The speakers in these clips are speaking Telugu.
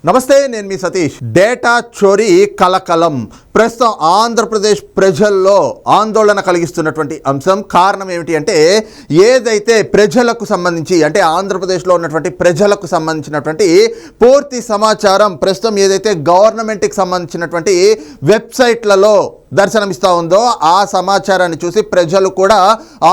నమస్తే, నేను మీ సతీష్. డేటా చోరీ కలకలం ప్రస్తుతం ఆంధ్రప్రదేశ్ ప్రజల్లో ఆందోళన కలిగిస్తున్నటువంటి అంశం. కారణం ఏమిటి అంటే, ఏదైతే ప్రజలకు సంబంధించి అంటే ఆంధ్రప్రదేశ్లో ఉన్నటువంటి ప్రజలకు సంబంధించినటువంటి పూర్తి సమాచారం ప్రస్తుతం ఏదైతే గవర్నమెంట్కి సంబంధించినటువంటి వెబ్సైట్లలో దర్శనమిస్తూ ఉందో ఆ సమాచారాన్ని చూసి ప్రజలు కూడా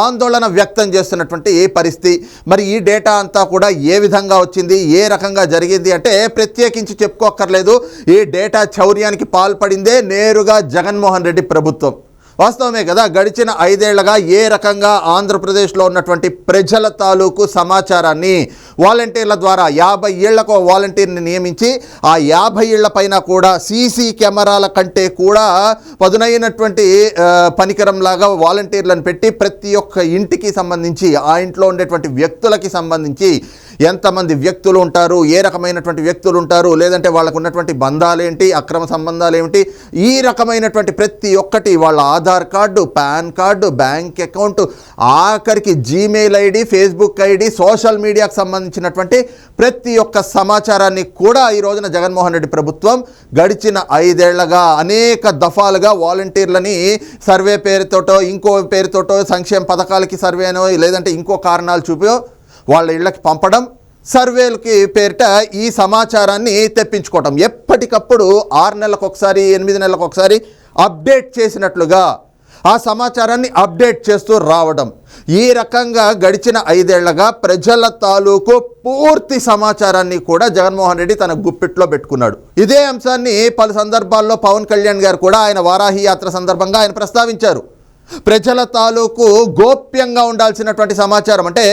ఆందోళన వ్యక్తం చేస్తున్నటువంటి పరిస్థితి. మరి ఈ డేటా అంతా కూడా ఏ విధంగా వచ్చింది, ఏ రకంగా జరిగింది అంటే ప్రత్యేకించి చెప్పుకోక్కర్లేదు. ఈ డేటా చౌర్యానికి పాల్పడిందే నేరుగా జగన్మోహన్ రెడ్డి ప్రభుత్వం. వాస్తవమే కదా, గడిచిన 5 ఏళ్లుగా ఏ రకంగా ఆంధ్రప్రదేశ్లో ఉన్నటువంటి ప్రజల తాలూకు సమాచారాన్ని వాలంటీర్ల ద్వారా 50 ఏళ్లకు వాలంటీర్ని నియమించి ఆ 50 ఏళ్ల పైన కూడా సీసీ కెమెరాల కంటే కూడా పదునైనటువంటి పనికరంలాగా వాలంటీర్లను పెట్టి ప్రతి ఒక్క ఇంటికి సంబంధించి ఆ ఇంట్లో ఉండేటువంటి వ్యక్తులకి సంబంధించి ఎంతమంది వ్యక్తులు ఉంటారు, ఏ రకమైనటువంటి వ్యక్తులు ఉంటారు, లేదంటే వాళ్ళకు ఉన్నటువంటి బంధాలేంటి, అక్రమ సంబంధాలు ఏమిటి, ఈ రకమైనటువంటి ప్రతి ఒక్కటి వాళ్ళ Aadhaar card, PAN card, bank account, ఆఖరికి Gmail ID, Facebook ID, social మీడియాకు సంబంధించినటువంటి ప్రతి ఒక్క సమాచారాన్ని కూడా ఈ రోజున జగన్మోహన్ రెడ్డి ప్రభుత్వం గడిచిన 5 ఏళ్లుగా అనేక దఫాలుగా వాలంటీర్లని సర్వే పేరుతోటో ఇంకో పేరుతోటో సంక్షేమ పథకాలకి సర్వేనో లేదంటే ఇంకో కారణాలు చూపో వాళ్ళ ఇళ్ళకి పంపడం, సర్వేలకి పేరిట ఈ సమాచారాన్ని తెప్పించుకోవటం, ఎప్పటికప్పుడు 6 నెలలకు ఒకసారి 8 నెలలకు ఒకసారి అప్డేట్ చేసినట్లుగా ఆ సమాచారాన్ని అప్డేట్ చేస్తూ రావడం. ఈ రకంగా గడిచిన 5 ఏళ్లుగా ప్రజల తాలూకు పూర్తి సమాచారాన్ని కూడా జగన్మోహన్ రెడ్డి తన గుప్పిట్లో పెట్టుకున్నాడు. ఇదే అంశాన్ని పలు సందర్భాల్లో పవన్ కళ్యాణ్ గారు కూడా ఆయన వారాహి యాత్ర సందర్భంగా ఆయన ప్రస్తావించారు. ప్రజల తాలూకు గోప్యంగా ఉండాల్సినటువంటి సమాచారం అంటే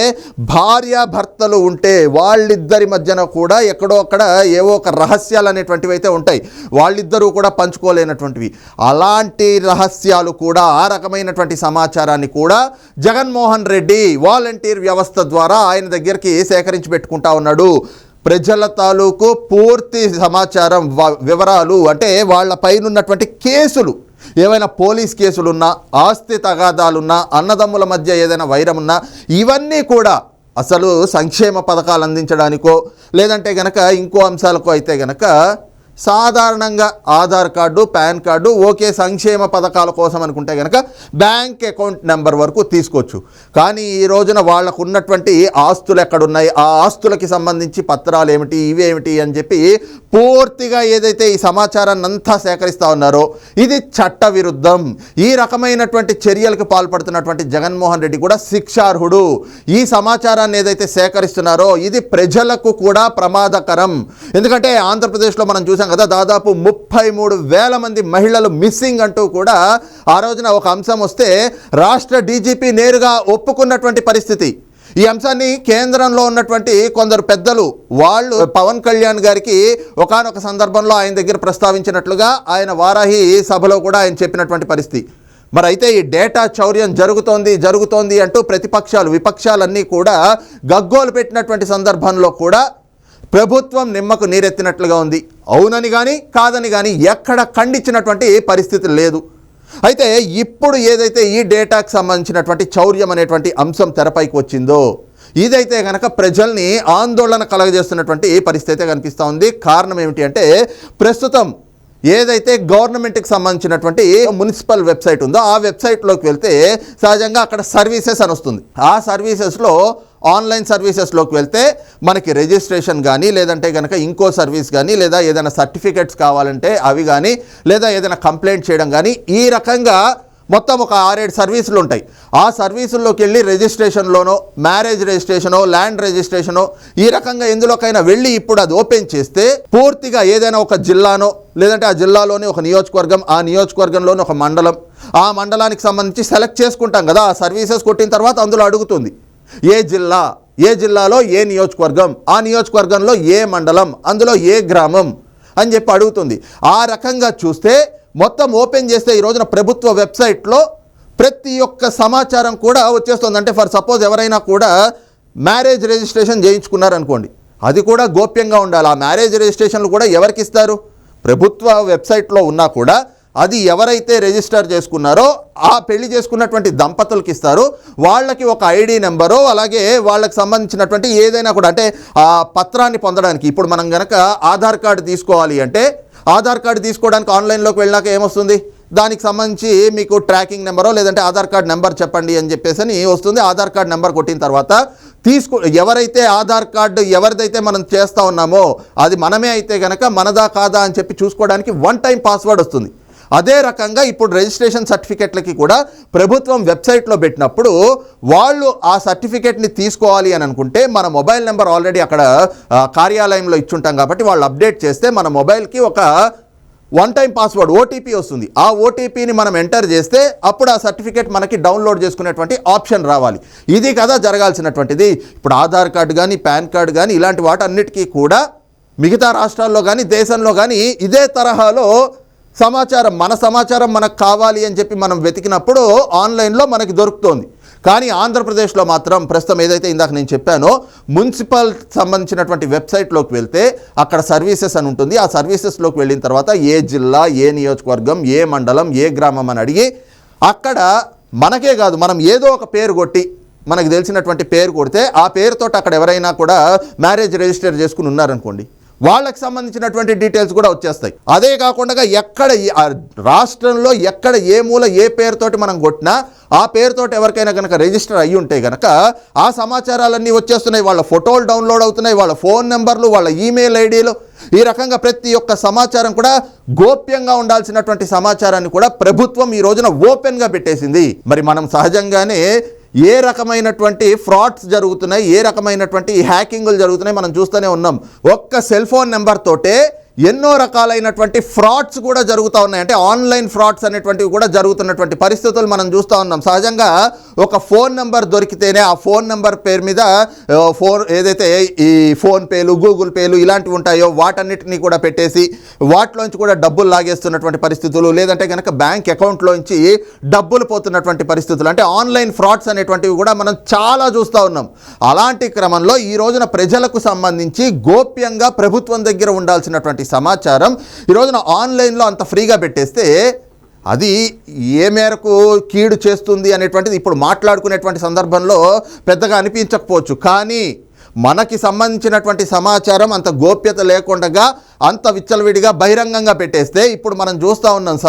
భార్యాభర్తలు ఉంటే వాళ్ళిద్దరి మధ్యన కూడా ఎక్కడో అక్కడ ఏవో ఒక రహస్యాలు అనేటువంటివి అయితే ఉంటాయి, వాళ్ళిద్దరూ కూడా పంచుకోలేనటువంటివి. అలాంటి రహస్యాలు కూడా ఆ రకమైనటువంటి సమాచారాన్ని కూడా జగన్మోహన్ రెడ్డి వాలంటీర్ వ్యవస్థ ద్వారా ఆయన దగ్గరికి సేకరించి పెట్టుకుంటా ఉన్నాడు. ప్రజల తాలూకు పూర్తి సమాచారం వివరాలు అంటే వాళ్ళ పైన ఉన్నటువంటి కేసులు, ఏవైనా పోలీస్ కేసులున్నా, ఆస్తి తగాదాలున్నా, అన్నదమ్ముల మధ్య ఏదైనా వైరం ఉన్నా, ఇవన్నీ కూడా అసలు సంక్షేమ పథకాలు అందించడానికో లేదంటే గనక ఇంకో అంశాలకో అయితే గనక సాధారణంగా Aadhaar card, PAN card okay, సంక్షేమ పథకాల కోసం అనుకుంటే కనుక బ్యాంక్ అకౌంట్ నెంబర్ వరకు తీసుకోవచ్చు. కానీ ఈ రోజున వాళ్ళకు ఉన్నటువంటి ఆస్తులు ఎక్కడున్నాయి, ఆ ఆస్తులకి సంబంధించి పత్రాలు ఏమిటి, ఇవేమిటి అని చెప్పి పూర్తిగా ఏదైతే ఈ సమాచారాన్ని అంతా సేకరిస్తూ ఉన్నారో ఇది చట్ట విరుద్ధం. ఈ రకమైనటువంటి చర్యలకు పాల్పడుతున్నటువంటి జగన్మోహన్ రెడ్డి కూడా శిక్షార్హుడు. ఈ సమాచారాన్ని ఏదైతే సేకరిస్తున్నారో ఇది ప్రజలకు కూడా ప్రమాదకరం. ఎందుకంటే ఆంధ్రప్రదేశ్లో మనం చూసాం కదా, దాదాపు 33,000 మంది మహిళలు మిస్సింగ్ అంటూ కూడా ఆ రోజున ఒక అంశం వస్తే రాష్ట్ర డీజీపీ నేరుగా ఒప్పుకున్నటువంటి పరిస్థితి. ఈ అంశాన్ని కేంద్రంలో ఉన్నటువంటి కొందరు పెద్దలు వాళ్ళు పవన్ కళ్యాణ్ గారికి ఒకానొక సందర్భంలో ఆయన దగ్గర ప్రస్తావించినట్లుగా ఆయన వారాహి సభలో కూడా ఆయన చెప్పినటువంటి పరిస్థితి. మరి అయితే ఈ డేటా చౌర్యం జరుగుతోంది అంటూ ప్రతిపక్షాలు విపక్షాలన్నీ కూడా గగ్గోలు పెట్టినటువంటి సందర్భంలో కూడా ప్రభుత్వం నిమ్మకు నీరెత్తినట్లుగా ఉంది. అవునని కానీ కాదని కానీ ఎక్కడ ఖండించినటువంటి పరిస్థితి లేదు. అయితే ఇప్పుడు ఏదైతే ఈ డేటాకు సంబంధించినటువంటి చౌర్యం అనేటువంటి అంశం తెరపైకి వచ్చిందో ఇదైతే కనుక ప్రజల్ని ఆందోళన కలగజేస్తున్నటువంటి పరిస్థితి కనిపిస్తూ ఉంది. కారణం ఏమిటి అంటే, ప్రస్తుతం ఏదైతే గవర్నమెంట్కి సంబంధించినటువంటి మున్సిపల్ వెబ్సైట్ ఉందో ఆ వెబ్సైట్లోకి వెళ్తే సహజంగా అక్కడ సర్వీసెస్ అని వస్తుంది. ఆ సర్వీసెస్లో ఆన్లైన్ సర్వీసెస్లోకి వెళ్తే మనకి రిజిస్ట్రేషన్ కానీ లేదంటే కనుక ఇంకో సర్వీస్ కానీ లేదా ఏదైనా సర్టిఫికెట్స్ కావాలంటే అవి కానీ లేదా ఏదైనా కంప్లైంట్ చేయడం కానీ ఈ రకంగా మొత్తం ఒక 6-7 సర్వీసులు ఉంటాయి. ఆ సర్వీసుల్లోకి వెళ్ళి రిజిస్ట్రేషన్లోనో, మ్యారేజ్ రిజిస్ట్రేషనో, ల్యాండ్ రిజిస్ట్రేషనో ఈ రకంగా ఎందులోకైనా వెళ్ళి ఇప్పుడు అది ఓపెన్ చేస్తే పూర్తిగా ఏదైనా ఒక జిల్లానో లేదంటే ఆ జిల్లాలోని ఒక నియోజకవర్గం, ఆ నియోజకవర్గంలోని ఒక మండలం, ఆ మండలానికి సంబంధించి సెలెక్ట్ చేసుకుంటాం కదా. ఆ సర్వీసెస్ కొట్టిన తర్వాత అందులో అడుగుతుంది ఏ జిల్లా, ఏ జిల్లాలో ఏ నియోజకవర్గం, ఆ నియోజకవర్గంలో ఏ మండలం, అందులో ఏ గ్రామం అని చెప్పి అడుగుతుంది. ఆ రకంగా చూస్తే మొత్తం ఓపెన్ చేస్తే ఈ రోజున ప్రభుత్వ వెబ్సైట్లో ప్రతి ఒక్క సమాచారం కూడా వచ్చేస్తుంది. అంటే ఫర్ సపోజ్ ఎవరైనా కూడా మ్యారేజ్ రిజిస్ట్రేషన్ చేయించుకున్నారనుకోండి, అది కూడా గోప్యంగా ఉండాలి. ఆ మ్యారేజ్ రిజిస్ట్రేషన్లు కూడా ఎవరికి ఇస్తారు? ప్రభుత్వ వెబ్సైట్లో ఉన్నా కూడా అది ఎవరైతే రిజిస్టర్ చేసుకున్నారో ఆ పెళ్లి చేసుకున్నటువంటి దంపతులకి ఇస్తారు. వాళ్ళకి ఒక ఐడి నెంబరు, అలాగే వాళ్ళకి సంబంధించినటువంటి ఏదైనా కూడా, అంటే ఆ పత్రాన్ని పొందడానికి ఇప్పుడు మనం గనక ఆధార్ కార్డు తీసుకోవాలి అంటే ఆధార్ కార్డు తీసుకోవడానికి ఆన్లైన్లోకి వెళ్ళాక ఏమొస్తుంది, దానికి సంబంధించి మీకు ట్రాకింగ్ నెంబరో లేదంటే ఆధార్ కార్డు నెంబర్ చెప్పండి అని చెప్పేసి వస్తుంది. ఆధార్ కార్డు నెంబర్ కొట్టిన తర్వాత ఎవరైతే ఆధార్ కార్డు ఎవరిదైతే మనం చేస్తూ ఉన్నామో అది మనమే అయితే కనుక మనదా కాదా అని చెప్పి చూసుకోవడానికి వన్ టైం పాస్వర్డ్ వస్తుంది. అదే రకంగా ఇప్పుడు రిజిస్ట్రేషన్ సర్టిఫికెట్లకి కూడా ప్రభుత్వం వెబ్సైట్లో పెట్టినప్పుడు వాళ్ళు ఆ సర్టిఫికెట్ని తీసుకోవాలి అని అనుకుంటే మన మొబైల్ నెంబర్ ఆల్రెడీ అక్కడ కార్యాలయంలో ఇచ్చుంటాం కాబట్టి వాళ్ళు అప్డేట్ చేస్తే మన మొబైల్కి ఒక వన్ టైం పాస్వర్డ్ ఓటీపీ వస్తుంది. ఆ ఓటీపీని మనం ఎంటర్ చేస్తే అప్పుడు ఆ సర్టిఫికేట్ మనకి డౌన్లోడ్ చేసుకునేటువంటి ఆప్షన్ రావాలి. ఇది కదా జరగాల్సినటువంటిది. ఇప్పుడు ఆధార్ కార్డు కానీ పాన్ కార్డు కానీ ఇలాంటి వాటన్నిటికీ కూడా మిగతా రాష్ట్రాల్లో కానీ దేశంలో కానీ ఇదే తరహాలో మన సమాచారం మనకు కావాలి అని చెప్పి మనం వెతికినప్పుడు ఆన్లైన్లో మనకి దొరుకుతోంది. కానీ ఆంధ్రప్రదేశ్లో మాత్రం ప్రస్తుతం ఏదైతే ఇందాక నేను చెప్పానో మున్సిపల్ సంబంధించినటువంటి వెబ్సైట్లోకి వెళ్తే అక్కడ సర్వీసెస్ అని ఉంటుంది. ఆ సర్వీసెస్లోకి వెళ్ళిన తర్వాత ఏ జిల్లా, ఏ నియోజకవర్గం, ఏ మండలం, ఏ గ్రామం అని అడిగి అక్కడ మనకే కాదు, మనం ఏదో ఒక పేరు కొట్టి మనకు తెలిసినటువంటి పేరు కొడితే ఆ పేరుతో అక్కడ ఎవరైనా కూడా మ్యారేజ్ రిజిస్టర్ చేసుకుని ఉన్నారనుకోండి, వాళ్ళకి సంబంధించినటువంటి డీటెయిల్స్ కూడా వచ్చేస్తాయి. అదే కాకుండా ఎక్కడ రాష్ట్రంలో ఎక్కడ ఏ మూల ఏ పేరుతోటి మనం కొట్టినా ఆ పేరుతోటి ఎవరికైనా కనుక రిజిస్టర్ అయ్యి ఉంటే కనుక ఆ సమాచారాలన్నీ వచ్చేస్తున్నాయి. వాళ్ళ ఫోటోలు డౌన్లోడ్ అవుతున్నాయి, వాళ్ళ ఫోన్ నెంబర్లు, వాళ్ళ ఈమెయిల్ ఐడీలు, ఈ రకంగా ప్రతి ఒక్క సమాచారం కూడా గోప్యంగా ఉండాల్సినటువంటి సమాచారాన్ని కూడా ప్రభుత్వం ఈ రోజున ఓపెన్గా పెట్టేసింది. మరి మనం సహజంగానే ఏ రకమైనటువంటి ఫ్రాడ్స్ జరుగుతున్నాయి, ఏ రకమైనటువంటి హ్యాకింగ్లు జరుగుతున్నాయి మనం చూస్తూనే ఉన్నాం. ఒక్క సెల్ ఫోన్ నెంబర్ తోటే ఎన్నో రకాలైనటువంటి ఫ్రాడ్స్ కూడా జరుగుతూ ఉన్నాయి. అంటే ఆన్లైన్ ఫ్రాడ్స్ అనేటువంటివి కూడా జరుగుతున్నటువంటి పరిస్థితులు మనం చూస్తూ ఉన్నాం. సహజంగా ఒక ఫోన్ నెంబర్ దొరికితేనే ఆ ఫోన్ నెంబర్ పేరు మీద ఏదైతే ఈ ఫోన్ పేలు, గూగుల్ పేలు ఇలాంటివి ఉంటాయో వాటన్నిటినీ కూడా పెట్టేసి వాటిలోంచి కూడా డబ్బులు లాగేస్తున్నటువంటి పరిస్థితులు, లేదంటే కనుక బ్యాంక్ అకౌంట్లోంచి డబ్బులు పోతున్నటువంటి పరిస్థితులు, అంటే ఆన్లైన్ ఫ్రాడ్స్ అనేటువంటివి కూడా మనం చాలా చూస్తూ ఉన్నాం. అలాంటి క్రమంలో ఈ రోజున ప్రజలకు సంబంధించి గోప్యంగా ప్రభుత్వం దగ్గర ఉండాల్సినటువంటి సమాచారం ఈ రోజున ఆన్లైన్లో అంత ఫ్రీగా పెట్టేస్తే అది ఏ మేరకు కీడు చేస్తుంది అనేటువంటిది ఇప్పుడు మాట్లాడుకునేటువంటి సందర్భంలో పెద్దగా అనిపించకపోవచ్చు. కానీ మనకి సంబంధించినటువంటి సమాచారం అంత గోప్యత లేకుండా అంత విచ్చలవిడిగా బహిరంగంగా పెట్టేస్తే ఇప్పుడు మనం చూస్తూ ఉన్నాం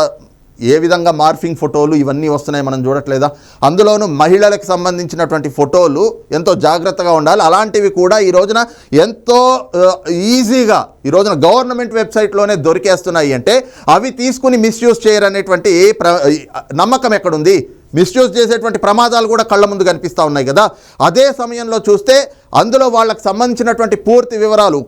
ఏ విధంగా మార్ఫింగ్ ఫోటోలు ఇవన్నీ వస్తున్నాయి మనం చూడట్లేదా? అందులోనూ మహిళలకు సంబంధించినటువంటి ఫోటోలు ఎంతో జాగ్రత్తగా ఉండాలి. అలాంటివి కూడా ఈ రోజున ఎంతో ఈజీగా ఈ రోజున గవర్నమెంట్ వెబ్సైట్లోనే దొరికేస్తున్నాయి. అంటే అవి తీసుకుని మిస్యూజ్ చేయరనేటువంటి నమ్మకం ఎక్కడుంది? మిస్యూజ్ చేసేటువంటి ప్రమాదాలు కూడా కళ్ళ ముందు కనిపిస్తూ ఉన్నాయి కదా. అదే సమయంలో చూస్తే అందులో వాళ్ళకి సంబంధించినటువంటి పూర్తి వివరాలు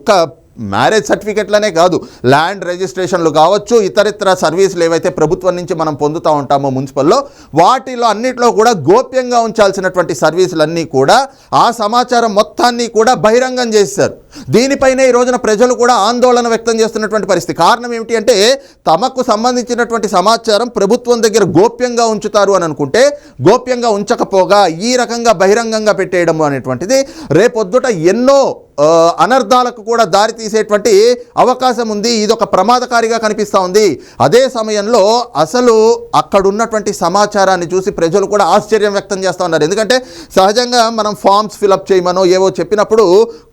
మ్యారేజ్ సర్టిఫికెట్లనే కాదు, ల్యాండ్ రిజిస్ట్రేషన్లు కావచ్చు, ఇతరితర సర్వీసులు ఏవైతే ప్రభుత్వం నుంచి మనం పొందుతూ ఉంటామో మున్సిపల్లో, వాటిలో అన్నిట్లో కూడా గోప్యంగా ఉంచాల్సినటువంటి సర్వీసులన్నీ కూడా ఆ సమాచారం మొత్తాన్ని కూడా బహిరంగం చేశారు. దీనిపైనే ఈ రోజున ప్రజలు కూడా ఆందోళన వ్యక్తం చేస్తున్నటువంటి పరిస్థితి. కారణం ఏమిటి అంటే తమకు సంబంధించినటువంటి సమాచారం ప్రభుత్వం దగ్గర గోప్యంగా ఉంచుతారు అని అనుకుంటే గోప్యంగా ఉంచకపోగా ఈ రకంగా బహిరంగంగా పెట్టేయడం అనేటువంటిది రేపొద్దుట ఎన్నో అనర్థాలకు కూడా దారి తీసేటువంటి అవకాశం ఉంది. ఇది ఒక ప్రమాదకారిగా కనిపిస్తూ ఉంది. అదే సమయంలో అసలు అక్కడ ఉన్నటువంటి సమాచారాన్ని చూసి ప్రజలు కూడా ఆశ్చర్యం వ్యక్తం చేస్తూ ఉన్నారు. ఎందుకంటే సహజంగా మనం ఫామ్స్ ఫిలప్ చేయమనో ఏవో చెప్పినప్పుడు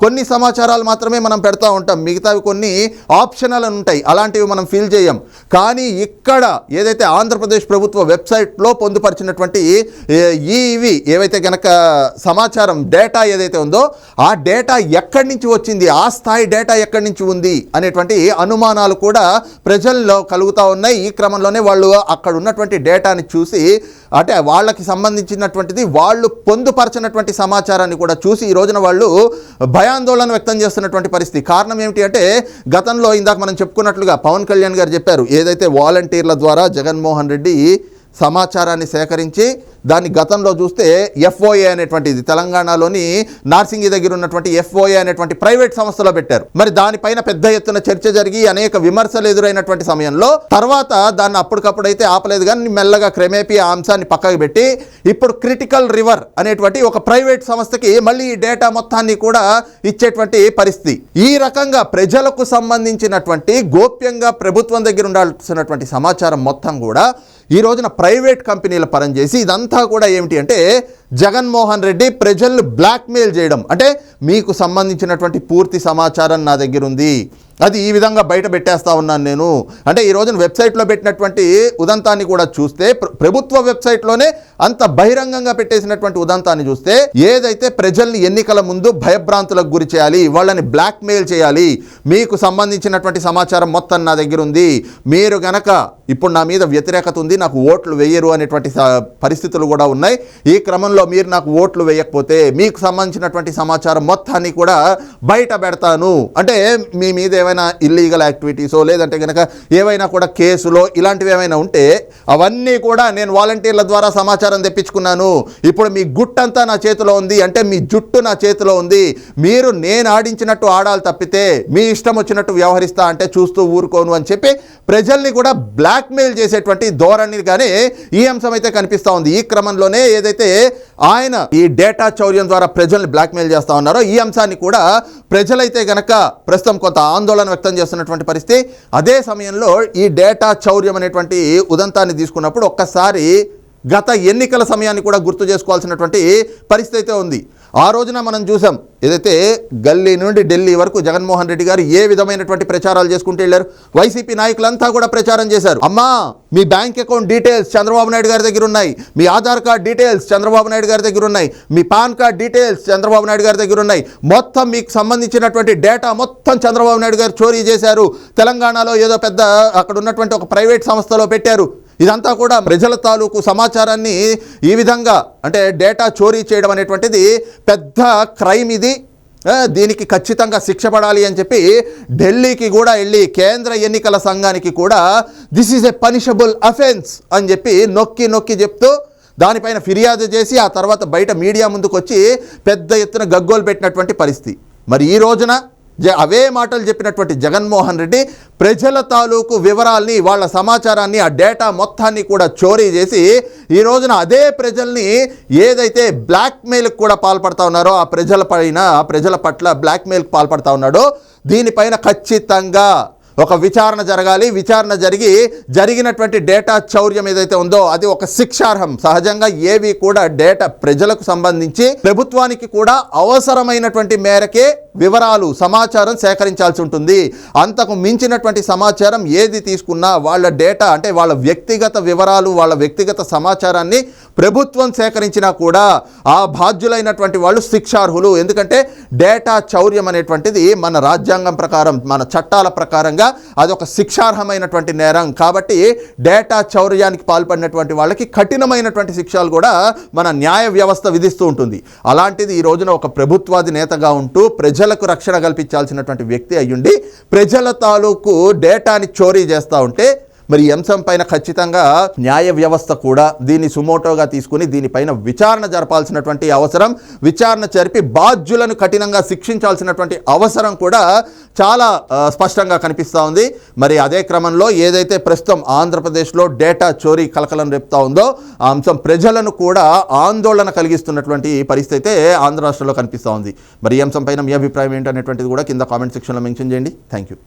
కొన్ని సమాచారాలు మాత్రమే మనం పెడతా ఉంటాం, మిగతావి కొన్ని ఆప్షనల్ అని ఉంటాయి, అలాంటివి మనం ఫిల్ చేయం. కానీ ఇక్కడ ఏదైతే ఆంధ్రప్రదేశ్ ప్రభుత్వ వెబ్సైట్లో పొందుపరిచినటువంటి ఇవి ఏవైతే గనక సమాచారం డేటా ఏదైతే ఉందో ఆ డేటా ఎక్కడి నుంచి వచ్చింది, ఆ స్థాయి డేటా ఎక్కడి నుంచి ఉంది అనేటువంటి అనుమానాలు కూడా ప్రజల్లో కలుగుతూ ఉన్నాయి. ఈ క్రమంలోనే వాళ్ళు అక్కడ ఉన్నటువంటి డేటాని చూసి అంటే వాళ్ళకి సంబంధించినటువంటిది వాళ్ళు పొందుపరచినటువంటి సమాచారాన్ని కూడా చూసి ఈ రోజున వాళ్ళు భయాందోళన వ్యక్తం చేస్తున్నటువంటి పరిస్థితి. కారణం ఏమిటి అంటే గతంలో ఇందాక మనం చెప్పుకున్నట్లుగా పవన్ కళ్యాణ్ గారు చెప్పారు, ఏదైతే వాలంటీర్ల ద్వారా జగన్మోహన్ రెడ్డి సమాచారాన్ని సేకరించి దాన్ని గతంలో చూస్తే ఎఫ్ఓఏ అనేటువంటిది తెలంగాణలోని నార్సింగి దగ్గర ఉన్నటువంటి ఎఫ్ఓఏ అనేటువంటి ప్రైవేట్ సంస్థలో పెట్టారు. మరి దానిపైన పెద్ద ఎత్తున చర్చ జరిగి అనేక విమర్శలు ఎదురైనటువంటి సమయంలో తర్వాత దాన్ని అప్పటికప్పుడైతే ఆపలేదు, కానీ మెల్లగా క్రమేపీ ఆ అంశాన్ని పక్కకు పెట్టి ఇప్పుడు క్రిటికల్ రివర్ అనేటువంటి ఒక ప్రైవేట్ సంస్థకి మళ్ళీ ఈ డేటా మొత్తాన్ని కూడా ఇచ్చేటువంటి పరిస్థితి. ఈ రకంగా ప్రజలకు సంబంధించినటువంటి గోప్యంగా ప్రభుత్వం దగ్గర ఉండాల్సినటువంటి సమాచారం మొత్తం కూడా ఈ రోజున ప్రైవేట్ కంపెనీల పరం చేసి ఇదంతా కూడా ఏమిటి అంటే జగన్మోహన్ రెడ్డి ప్రజలను బ్లాక్మెయిల్ చేయడం. అంటే మీకు సంబంధించినటువంటి పూర్తి సమాచారం నా దగ్గర ఉంది, అది ఈ విధంగా బయట పెట్టేస్తా ఉన్నాను నేను అంటే ఈ రోజున వెబ్సైట్లో పెట్టినటువంటి ఉదంతాన్ని కూడా చూస్తే ప్రభుత్వ వెబ్సైట్లోనే అంత బహిరంగంగా పెట్టేసినటువంటి ఉదంతాన్ని చూస్తే ఏదైతే ప్రజల్ని ఎన్నికల ముందు భయభ్రాంతులకు గురి చేయాలి, వాళ్ళని బ్లాక్మెయిల్ చేయాలి, మీకు సంబంధించినటువంటి సమాచారం మొత్తం నా దగ్గర ఉంది, మీరు గనక ఇప్పుడు నా మీద వ్యతిరేకత ఉంది, నాకు ఓట్లు వేయరు అనేటువంటి పరిస్థితులు కూడా ఉన్నాయి, ఈ క్రమంలో మీరు నాకు ఓట్లు వేయకపోతే మీకు సంబంధించినటువంటి సమాచారం మొత్తాన్ని కూడా బయట పెడతాను, అంటే మీ మీద ఏమైనా ఇల్లీగల్ యాక్టివిటీసో లేదంటే కనుక ఏవైనా కూడా కేసులో ఇలాంటివి ఏమైనా ఉంటే అవన్నీ కూడా నేను వాలంటీర్ల ద్వారా సమాచారం తెప్పించుకున్నాను, ఇప్పుడు మీ గుట్టంతా నా చేతిలో ఉంది, అంటే మీ జుట్టు నా చేతిలో ఉంది, మీరు నేను ఆడించినట్టు ఆడాలి తప్పితే మీ ఇష్టం వచ్చినట్టు వ్యవహరిస్తా అంటే చూస్తూ ఊరుకోను అని చెప్పి ప్రజల్ని కూడా బ్లాక్మెయిల్ చేసేటువంటి ధోరణిగానే ఈ అంశం అయితే కనిపిస్తూ ఉంది. ఈ క్రమంలోనే ఏదైతే ఆయన ఈ డేటా చౌర్యం ద్వారా ప్రజల్ని బ్లాక్మెయిల్ చేస్తూ ఉన్నారో ఈ అంశాన్ని కూడా ప్రజలైతే గనక ప్రస్తుతం కొంత ఆందోళన వ్యక్తం చేస్తున్నటువంటి పరిస్థితి. అదే సమయంలో ఈ డేటా చౌర్యం అనేటువంటి ఉదంతాన్ని తీసుకున్నప్పుడు ఒక్కసారి గత ఎన్నికల సమయాన్ని కూడా గుర్తు చేసుకోవాల్సినటువంటి పరిస్థితి అయితే ఉంది. ఆ రోజున మనం చూసాం ఏదైతే గల్లీ నుండి ఢిల్లీ వరకు జగన్మోహన్ రెడ్డి గారు ఏ విధమైనటువంటి ప్రచారాలు చేసుకుంటూ వెళ్ళారు. వైసీపీ నాయకులంతా కూడా ప్రచారం చేశారు, అమ్మా మీ bank account details Chandrababu Naidu గారి దగ్గర ఉన్నాయి, మీ ఆధార్ కార్డ్ డీటెయిల్స్ చంద్రబాబు నాయుడు గారి దగ్గర ఉన్నాయి, మీ PAN card details Chandrababu Naidu గారి దగ్గర ఉన్నాయి, మొత్తం మీకు సంబంధించినటువంటి డేటా మొత్తం చంద్రబాబు నాయుడు గారు చోరీ చేశారు, తెలంగాణలో ఏదో పెద్ద అక్కడ ఉన్నటువంటి ఒక ప్రైవేట్ సంస్థలో పెట్టారు, ఇదంతా కూడా ప్రజల తాలూకు సమాచారాన్ని ఈ విధంగా అంటే డేటా చోరీ చేయడం అనేటువంటిది పెద్ద క్రైమ్, ఇది దీనికి ఖచ్చితంగా శిక్ష పడాలి అని చెప్పి ఢిల్లీకి కూడా వెళ్ళి కేంద్ర ఎన్నికల సంఘానికి కూడా this is a punishable offence అని చెప్పి నొక్కి నొక్కి చెప్తూ దానిపైన ఫిర్యాదు చేసి ఆ తర్వాత బయట మీడియా ముందుకు వచ్చి పెద్ద ఎత్తున గగ్గోలు పెట్టినటువంటి పరిస్థితి. మరి ఈ రోజున అవే మాటలు చెప్పినటువంటి జగన్మోహన్ రెడ్డి ప్రజల తాలూకు వివరాల్ని వాళ్ళ సమాచారాన్ని ఆ డేటా మొత్తాన్ని కూడా చోరీ చేసి ఈ రోజున అదే ప్రజల్ని ఏదైతే బ్లాక్మెయిల్కి కూడా పాల్పడతా ఉన్నారో ఆ ప్రజల పట్ల బ్లాక్మెయిల్కి పాల్పడతా ఉన్నాడో దీనిపైన ఖచ్చితంగా ఒక విచారణ జరగాలి. విచారణ జరిగినటువంటి డేటా చౌర్యం ఏదైతే ఉందో అది ఒక శిక్షార్హం. సహజంగా ఏవి కూడా డేటా ప్రజలకు సంబంధించి ప్రభుత్వానికి కూడా అవసరమైనటువంటి మేరకే వివరాలు సమాచారం సేకరించాల్సి ఉంటుంది. అంతకు మించినటువంటి సమాచారం ఏది తీసుకున్నా వాళ్ళ డేటా అంటే వాళ్ళ వ్యక్తిగత వివరాలు వాళ్ళ వ్యక్తిగత సమాచారాన్ని ప్రభుత్వం సేకరించినా కూడా ఆ బాధ్యులైనటువంటి వాళ్ళు శిక్షార్హులు. ఎందుకంటే డేటా చౌర్యం అనేటువంటిది మన రాజ్యాంగం ప్రకారం మన చట్టాల ప్రకారంగా అదొక శిక్షార్హమైనటువంటి నేరం. కాబట్టి డేటా చౌర్యానికి పాల్పడినటువంటి వాళ్ళకి కఠినమైనటువంటి శిక్షలు కూడా మన న్యాయ వ్యవస్థ విధిస్తూ ఉంటుంది. అలాంటిది ఈ రోజున ఒక ప్రభుత్వాది నేతగా ఉంటూ ప్రజలకు రక్షణ కల్పించాల్సినటువంటి వ్యక్తి అయ్యుండి ప్రజల తాలూకు డేటాని చోరీ చేస్తూ ఉంటే మరి ఈ అంశం పైన ఖచ్చితంగా న్యాయ వ్యవస్థ కూడా దీన్ని సుమోటోగా తీసుకుని దీనిపైన విచారణ జరపాల్సినటువంటి అవసరం, విచారణ జరిపి బాధ్యులను కఠినంగా శిక్షించాల్సినటువంటి అవసరం కూడా చాలా స్పష్టంగా కనిపిస్తూ ఉంది. మరి అదే క్రమంలో ఏదైతే ప్రస్తుతం ఆంధ్రప్రదేశ్లో డేటా చోరీ కలకలం రేపుతా ఉందో ఆ అంశం ప్రజలను కూడా ఆందోళన కలిగిస్తున్నటువంటి పరిస్థితి అయితే ఆంధ్ర రాష్ట్రంలో కనిపిస్తూ ఉంది. మరి ఈ అంశం పైన మీ అభిప్రాయం ఏంటనేటువంటిది కూడా కింద కామెంట్ సెక్షన్లో మెన్షన్ చేయండి. Thank you.